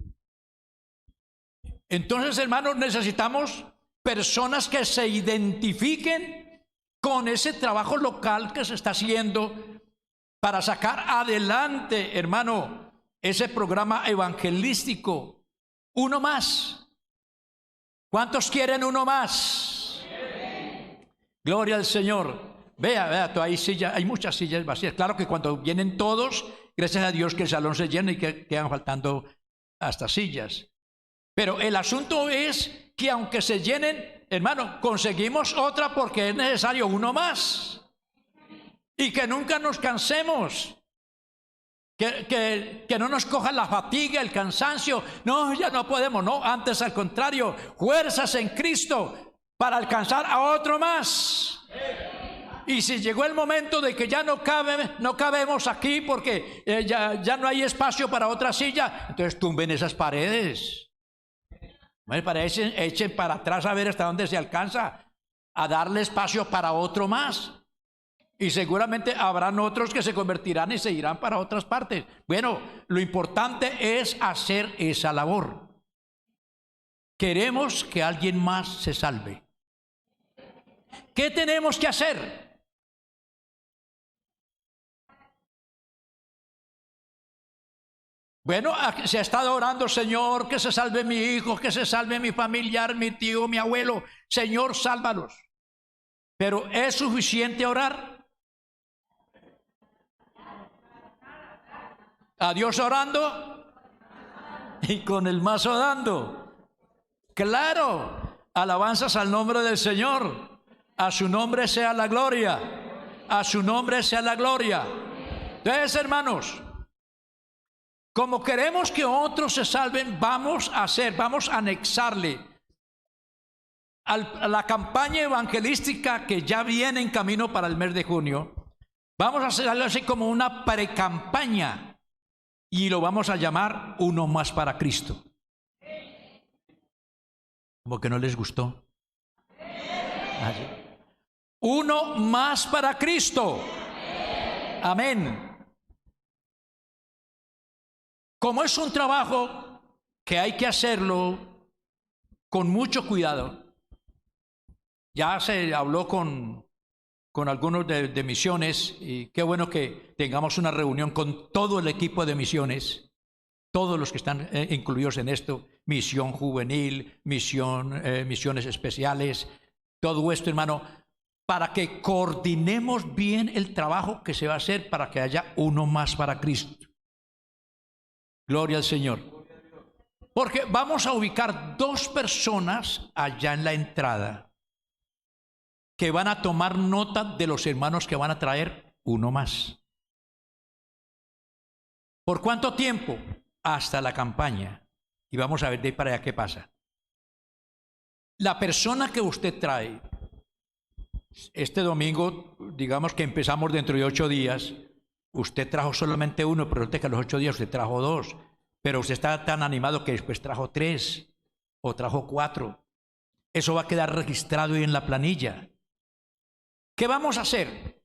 Entonces, hermanos, necesitamos personas que se identifiquen con ese trabajo local que se está haciendo para sacar adelante, hermano, ese programa evangelístico. Uno más. ¿Cuántos quieren uno más? Gloria al Señor. Vea, hay muchas sillas vacías. Claro que cuando vienen todos, gracias a Dios que el salón se llena y que quedan faltando hasta sillas. Pero el asunto es que aunque se llenen, hermano, conseguimos otra porque es necesario uno más. Y que nunca nos cansemos. Que no nos coja la fatiga, el cansancio. No, ya no podemos. No, antes al contrario, fuerzas en Cristo para alcanzar a otro más. Y si llegó el momento de que ya no cabemos aquí porque ya no hay espacio para otra silla, entonces tumben esas paredes. Echen para atrás a ver hasta dónde se alcanza a darle espacio para otro más. Y seguramente habrán otros que se convertirán y se irán para otras partes. Bueno, lo importante es hacer esa labor. Queremos que alguien más se salve. ¿Qué tenemos que hacer? Bueno, se ha estado orando, Señor, que se salve mi hijo, que se salve mi familiar, mi tío, mi abuelo. Señor, sálvalos. Pero ¿es suficiente orar? A Dios orando y con el mazo dando. Claro, alabanzas al nombre del Señor. A su nombre sea la gloria. A su nombre sea la gloria. Entonces, hermanos, como queremos que otros se salven, vamos a anexarle a la campaña evangelística que ya viene en camino para el mes de junio. Vamos a hacerlo así como una precampaña y lo vamos a llamar Uno Más para Cristo. ¿Cómo que no les gustó? ¿Así? Uno más para Cristo. Amén. Como es un trabajo que hay que hacerlo con mucho cuidado, ya se habló con algunos de misiones y qué bueno que tengamos una reunión con todo el equipo de misiones, todos los que están incluidos en esto, misión juvenil, misiones especiales, todo esto, hermano, para que coordinemos bien el trabajo que se va a hacer para que haya uno más para Cristo. Gloria al Señor. Porque vamos a ubicar 2 personas allá en la entrada que van a tomar nota de los hermanos que van a traer uno más. ¿Por cuánto tiempo? Hasta la campaña. Y vamos a ver de ahí para allá qué pasa. La persona que usted trae, este domingo, digamos que empezamos dentro de 8 días, usted trajo solamente uno, pero resulta que a los 8 días usted trajo 2. Pero usted está tan animado que después trajo 3 o trajo 4. Eso va a quedar registrado ahí en la planilla. ¿Qué vamos a hacer?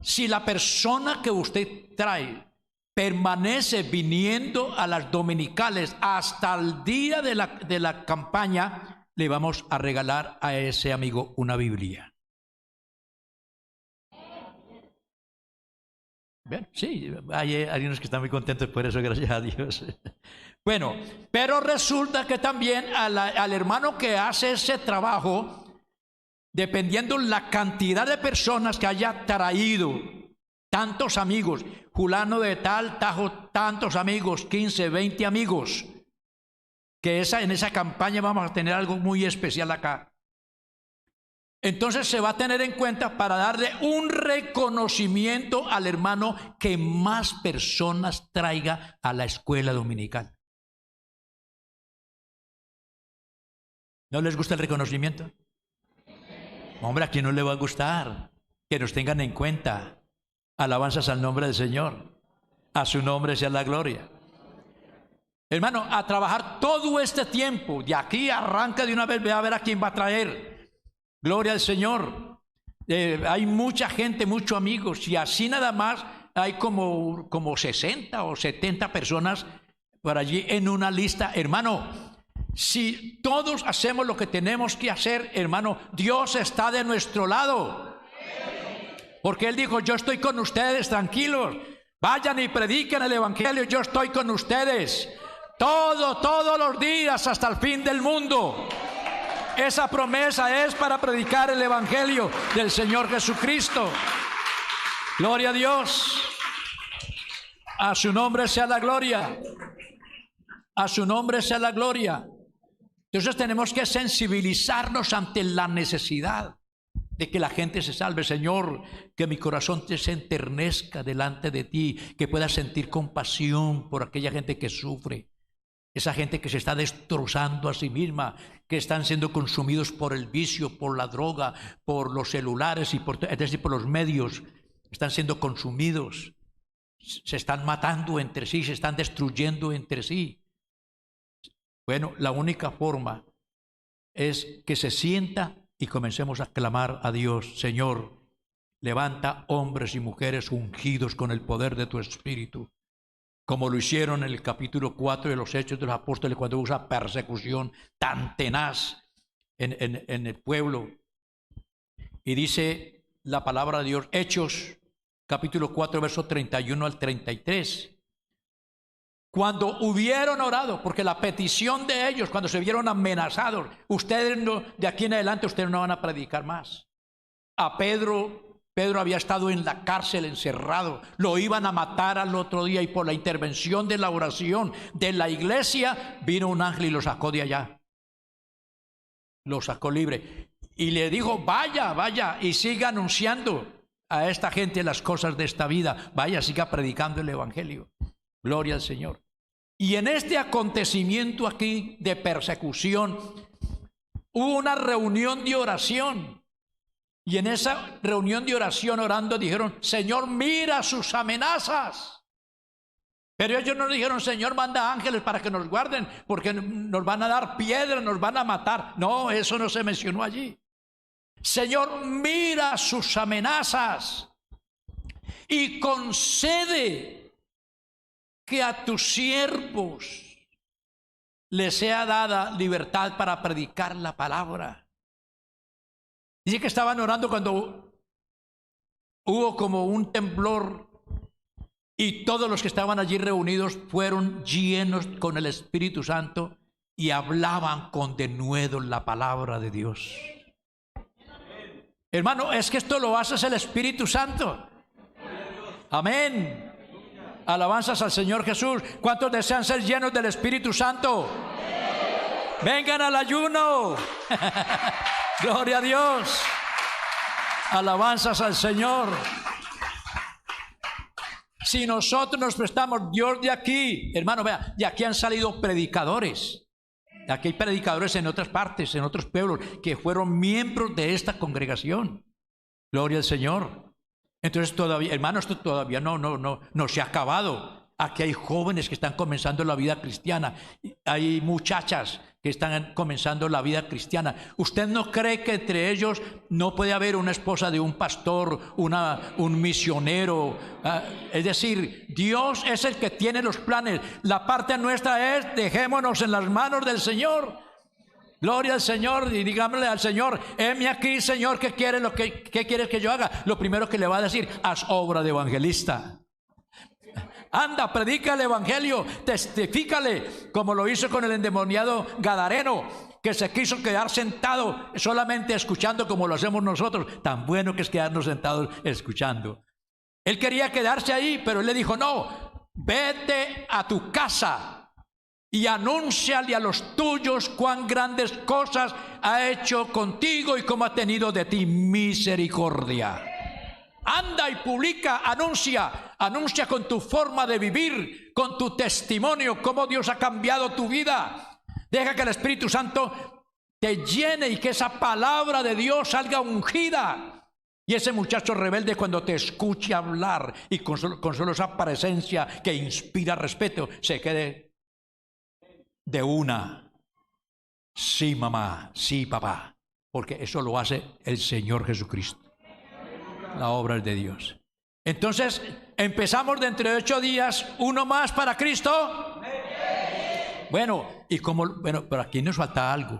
Si la persona que usted trae permanece viniendo a las dominicales hasta el día de la campaña, le vamos a regalar a ese amigo una Biblia. ¿Ven? Sí, hay unos que están muy contentos por eso, gracias a Dios. Bueno, pero resulta que también al hermano que hace ese trabajo, dependiendo la cantidad de personas que haya traído, tantos amigos, fulano de tal trajo tantos amigos, 15, 20 amigos, que en esa campaña vamos a tener algo muy especial acá. Entonces se va a tener en cuenta para darle un reconocimiento al hermano que más personas traiga a la escuela dominical. ¿No les gusta el reconocimiento? Hombre, ¿a quién no le va a gustar? Que nos tengan en cuenta. Alabanzas al nombre del Señor. A su nombre sea la gloria. Hermano, a trabajar todo este tiempo. De aquí arranca de una vez, ve a ver a quién va a traer. Gloria al Señor. Hay mucha gente, muchos amigos. Y así nada más hay como 60 o 70 personas por allí en una lista. Hermano, si todos hacemos lo que tenemos que hacer, hermano, Dios está de nuestro lado. Porque Él dijo, yo estoy con ustedes, tranquilos. Vayan y prediquen el evangelio, yo estoy con ustedes. Todos los días hasta el fin del mundo. Esa promesa es para predicar el evangelio del Señor Jesucristo. Gloria a Dios. A su nombre sea la gloria. A su nombre sea la gloria. Entonces tenemos que sensibilizarnos ante la necesidad de que la gente se salve. Señor, que mi corazón se enternezca delante de ti, que pueda sentir compasión por aquella gente que sufre, esa gente que se está destrozando a sí misma, que están siendo consumidos por el vicio, por la droga, por los celulares y es decir, por los medios, están siendo consumidos, se están matando entre sí, se están destruyendo entre sí. Bueno, la única forma es que se sienta y comencemos a clamar a Dios. Señor, levanta hombres y mujeres ungidos con el poder de tu Espíritu, como lo hicieron en el capítulo 4 de los Hechos de los Apóstoles, cuando hubo esa persecución tan tenaz en el pueblo. Y dice la palabra de Dios, Hechos, capítulo 4, versos 31 al 33. Cuando hubieron orado, porque la petición de ellos, cuando se vieron amenazados, ustedes no, de aquí en adelante ustedes no van a predicar más. A Pedro había estado en la cárcel encerrado, lo iban a matar al otro día y por la intervención de la oración de la iglesia vino un ángel y lo sacó de allá, lo sacó libre y le dijo, vaya y siga anunciando a esta gente las cosas de esta vida, vaya, siga predicando el evangelio. Gloria al Señor. Y en este acontecimiento aquí de persecución hubo una reunión de oración. Y en esa reunión de oración orando dijeron, Señor, mira sus amenazas. Pero ellos no dijeron, Señor, manda ángeles para que nos guarden, porque nos van a dar piedras, nos van a matar. No, eso no se mencionó allí. Señor, mira sus amenazas y concede que a tus siervos les sea dada libertad para predicar la palabra. Dice que estaban orando cuando hubo como un temblor y todos los que estaban allí reunidos fueron llenos con el Espíritu Santo y hablaban con denuedo la palabra de Dios. Hermano, es que esto lo hace el Espíritu Santo. Amén. Alabanzas al Señor Jesús. ¿Cuántos desean ser llenos del Espíritu Santo? Vengan al ayuno. Gloria a Dios. Alabanzas al Señor. Si nosotros nos prestamos, Dios de aquí, hermano, vea, de aquí han salido predicadores. De aquí hay predicadores en otras partes, en otros pueblos, que fueron miembros de esta congregación. Gloria al Señor. Entonces todavía, hermano, esto todavía no se ha acabado. Aquí hay jóvenes que están comenzando la vida cristiana. Hay muchachas que están comenzando la vida cristiana. ¿Usted no cree que entre ellos no puede haber una esposa de un pastor, un misionero? Es decir, Dios es el que tiene los planes. La parte nuestra es: dejémonos en las manos del Señor. Gloria al Señor, y dígame al Señor: heme aquí, Señor, ¿qué quieres que yo haga? Lo primero que le va a decir: haz obra de evangelista. Anda, predica el evangelio, testifícale, como lo hizo con el endemoniado gadareno, que se quiso quedar sentado solamente escuchando, como lo hacemos nosotros. Tan bueno que es quedarnos sentados escuchando. Él quería quedarse ahí, pero él le dijo: no, vete a tu casa y anúnciale a los tuyos cuán grandes cosas ha hecho contigo y cómo ha tenido de ti misericordia. Anda y publica, anuncia con tu forma de vivir, con tu testimonio, cómo Dios ha cambiado tu vida. Deja que el Espíritu Santo te llene y que esa palabra de Dios salga ungida. Y ese muchacho rebelde, cuando te escuche hablar y con solo esa presencia que inspira respeto, se quede de una: sí, mamá, sí, papá, porque eso lo hace el Señor Jesucristo. La obra es de Dios. Entonces, empezamos dentro de 8 días, uno más para Cristo. Bueno, pero aquí nos falta algo.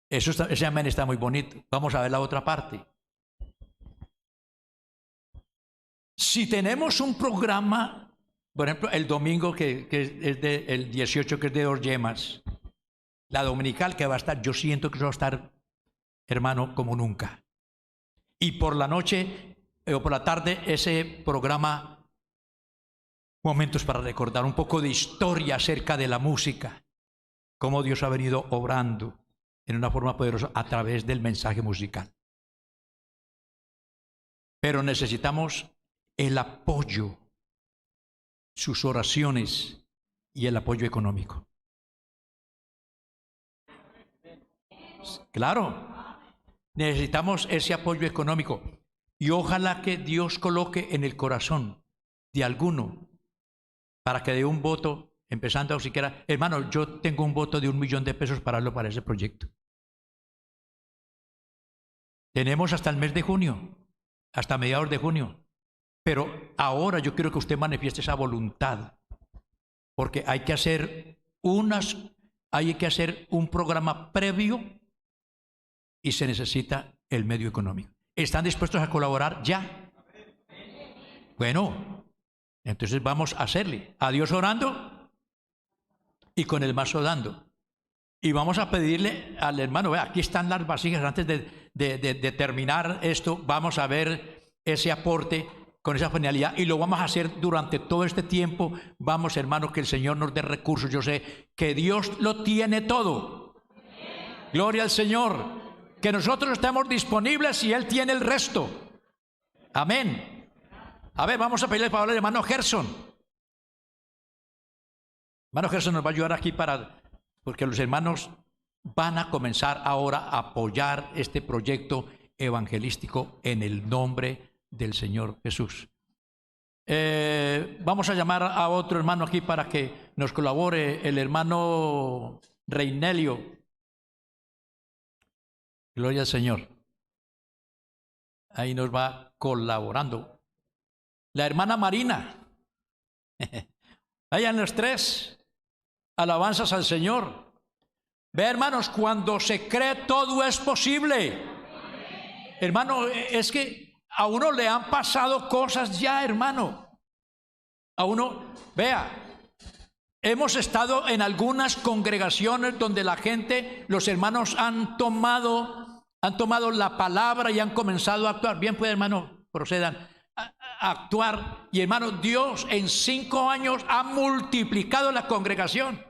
Ese amén está muy bonito. Vamos a ver la otra parte. Si tenemos un programa, por ejemplo, el domingo que es el 18, que es de 2 yemas, la dominical que va a estar, yo siento que eso va a estar, hermano, como nunca. Y por la noche o por la tarde, ese programa, momentos para recordar, un poco de historia acerca de la música, cómo Dios ha venido obrando en una forma poderosa a través del mensaje musical. Pero necesitamos el apoyo, sus oraciones y el apoyo económico. Claro, necesitamos ese apoyo económico. Y ojalá que Dios coloque en el corazón de alguno para que dé un voto, empezando siquiera: hermano, yo tengo un voto de $1.000.000 para darlo para ese proyecto. Tenemos hasta el mes de junio, hasta mediados de junio. Pero ahora yo quiero que usted manifieste esa voluntad, porque hay que hacer un programa previo y se necesita el medio económico. ¿Están dispuestos a colaborar ya? Bueno, entonces vamos a hacerle a Dios orando y con el mazo dando. Y vamos a pedirle al hermano: vea, aquí están las vasijas. Antes de terminar esto, vamos a ver ese aporte con esa finalidad, y lo vamos a hacer durante todo este tiempo. Vamos, hermano, que el Señor nos dé recursos. Yo sé que Dios lo tiene todo. Gloria al Señor. Que nosotros estemos disponibles y Él tiene el resto. Amén. A ver, vamos a pedirle el favor al hermano Gerson. Hermano Gerson nos va a ayudar aquí porque los hermanos van a comenzar ahora a apoyar este proyecto evangelístico en el nombre del Señor Jesús. Vamos a llamar a otro hermano aquí para que nos colabore, el hermano Reinelio. Gloria al Señor. Ahí nos va colaborando. La hermana Marina. Hayan los 3. Alabanzas al Señor. Ve, hermanos, cuando se cree, todo es posible. Hermano, es que a uno le han pasado cosas ya, hermano. A uno, vea, hemos estado en algunas congregaciones donde la gente, los hermanos han tomado la palabra y han comenzado a actuar. Bien, pues, hermano, procedan a actuar. Y, hermano, Dios en 5 años ha multiplicado la congregación.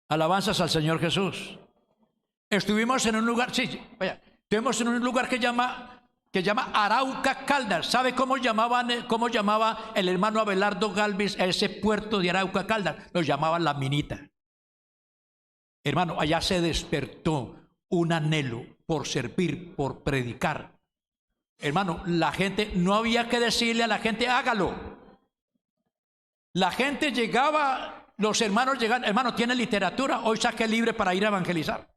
Alabanzas al Señor Jesús. Estuvimos en un lugar, estuvimos en un lugar que llama Arauca Caldas. ¿Sabe cómo llamaba el hermano Abelardo Galvis a ese puerto de Arauca Caldas? Lo llamaban La Minita. Hermano, allá se despertó un anhelo por servir, por predicar. Hermano, la gente, no había que decirle a la gente: hágalo. La gente llegaba, los hermanos llegaban, hermano, ¿tiene literatura? Hoy saque libre para ir a evangelizar.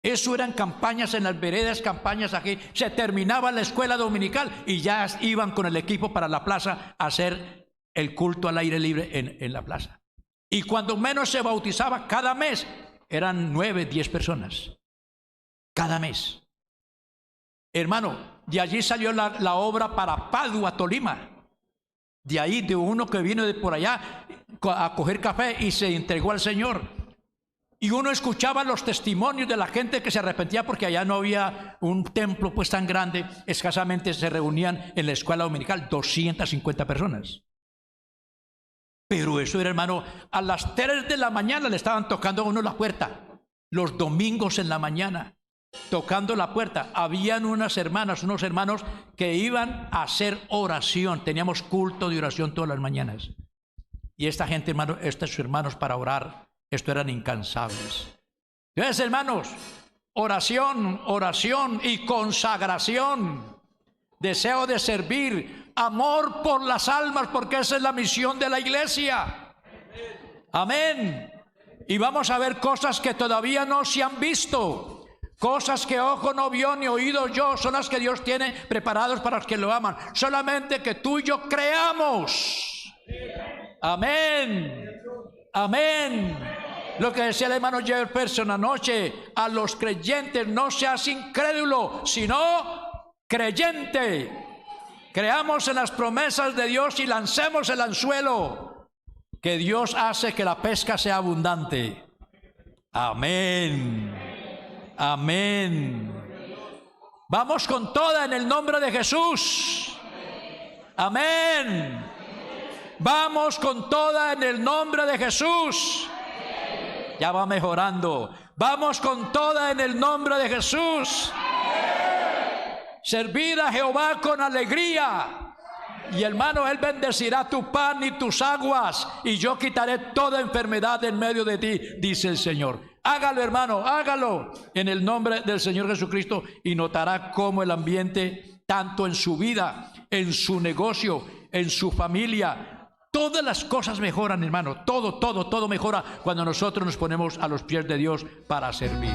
Eso eran campañas en las veredas, campañas aquí. Se terminaba la escuela dominical y ya iban con el equipo para la plaza a hacer el culto al aire libre en la plaza. Y cuando menos se bautizaba, cada mes eran 9, 10 personas. Cada mes. Hermano, de allí salió la obra para Padua, Tolima. De ahí, de uno que vino de por allá a coger café y se entregó al Señor. Y uno escuchaba los testimonios de la gente que se arrepentía porque allá no había un templo pues tan grande. Escasamente se reunían en la escuela dominical 250 personas. Pero eso era, hermano, a las 3 de la mañana le estaban tocando a uno la puerta. Los domingos en la mañana, tocando la puerta. Habían unas hermanas, unos hermanos que iban a hacer oración. Teníamos culto de oración todas las mañanas. Y esta gente, hermano, estos hermanos para orar, esto eran incansables. Entonces, hermanos, oración, oración y consagración. Deseo de servir, amor por las almas, porque esa es la misión de la iglesia. Amén. Y vamos a ver cosas que todavía no se han visto. Cosas que ojo no vio ni oído yo, son las que Dios tiene preparados para los que lo aman. Solamente que tú y yo creamos. Amén. Amén. Lo que decía el hermano Jefferson anoche, a los creyentes no seas incrédulo, sino creyente. Creamos en las promesas de Dios y lancemos el anzuelo, que Dios hace que la pesca sea abundante. Amén. Amén. Vamos con toda en el nombre de Jesús. Amén. Vamos con toda en el nombre de Jesús. Ya va mejorando. Vamos con toda en el nombre de Jesús. Servir a Jehová con alegría. Y hermano, Él bendecirá tu pan y tus aguas, y yo quitaré toda enfermedad en medio de ti, dice el Señor. Hágalo, hermano, hágalo en el nombre del Señor Jesucristo, y notará cómo el ambiente, tanto en su vida, en su negocio, en su familia, todas las cosas mejoran, hermano. Todo mejora cuando nosotros nos ponemos a los pies de Dios para servir.